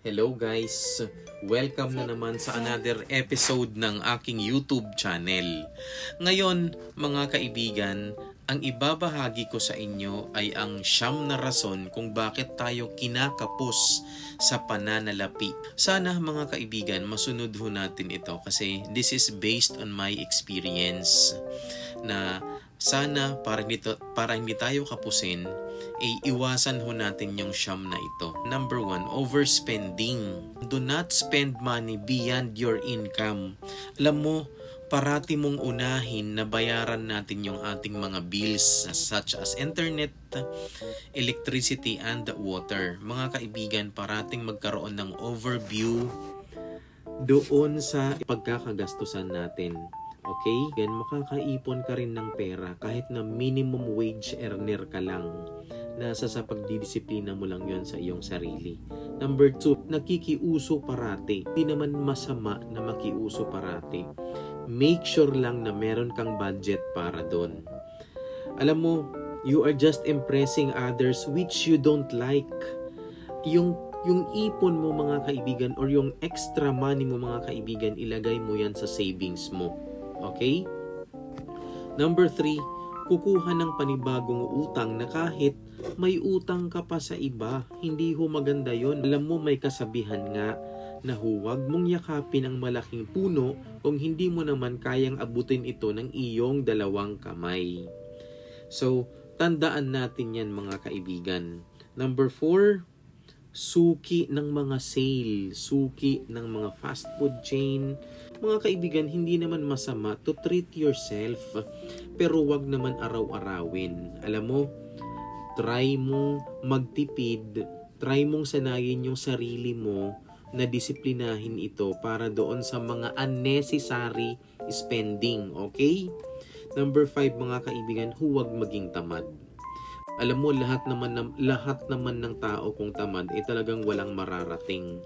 Hello guys! Welcome na naman sa another episode ng aking YouTube channel. Ngayon mga kaibigan, ang ibabahagi ko sa inyo ay ang 9 na rason kung bakit tayo kinakapos sa pananalapi. Sana mga kaibigan, masunod ho natin ito kasi this is based on my experience na sana para hindi tayo kapusin, iwasan ho natin yung 9 na ito. Number 1, overspending. Do not spend money beyond your income. Alam mo, parati mong unahin na bayaran natin yung ating mga bills such as internet, electricity, and water. Mga kaibigan, parating magkaroon ng overview doon sa pagkakagastusan natin. Okay? Yan, makakaipon ka rin ng pera kahit na minimum wage earner ka lang. Nasa sa pagdidisiplina mo lang yon sa iyong sarili. Number 2, nakikiuso parati. Hindi naman masama na makiuso parati. Make sure lang na meron kang budget para doon. Alam mo, you are just impressing others which you don't like. Yung ipon mo mga kaibigan or yung extra money mo mga kaibigan, ilagay mo yan sa savings mo. Okay? Number 3, kukuha ng panibagong utang na kahit may utang ka pa sa iba. Hindi ho maganda yon. Alam mo, may kasabihan nga na huwag mong yakapin ang malaking puno kung hindi mo naman kayang abutin ito ng iyong 2 kamay. So, tandaan natin yan mga kaibigan. Number 4, suki ng mga sale, suki ng mga fast food chain. Mga kaibigan, hindi naman masama to treat yourself, pero wag naman araw-arawin. Alam mo, try mong magtipid, try mong sanayin yung sarili mo na disiplinahin ito para doon sa mga unnecessary spending, okay? Number 5 mga kaibigan, huwag maging tamad. Alam mo, lahat naman ng tao kung tamad talagang walang mararating.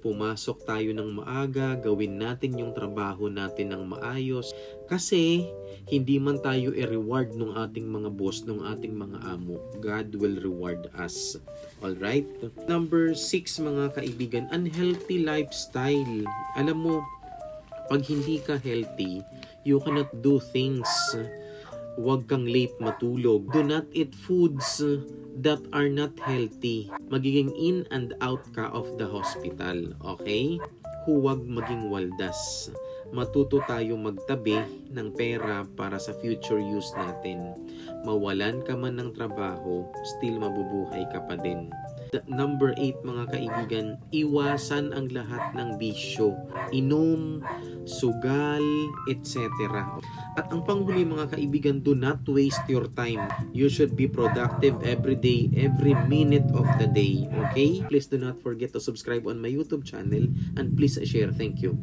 Pumasok tayo ng maaga, gawin natin yung trabaho natin ng maayos kasi hindi man tayo i-reward ng ating mga boss, ng ating mga amo. God will reward us. Alright? Number 6 mga kaibigan, unhealthy lifestyle. Alam mo, pag hindi ka healthy, you cannot do things. Huwag kang late matulog. Do not eat foods that are not healthy. Magiging in and out ka of the hospital. Okay? Huwag maging waldas. Matuto tayo magtabi ng pera para sa future use natin. Mawalan ka man ng trabaho, still mabubuhay ka pa din. Number 8 mga kaibigan, iwasan ang lahat ng bisyo, inom, sugal, etc. At ang panghuli mga kaibigan, do not waste your time. You should be productive every day, every minute of the day. Okay? Please do not forget to subscribe on my YouTube channel and please share. Thank you.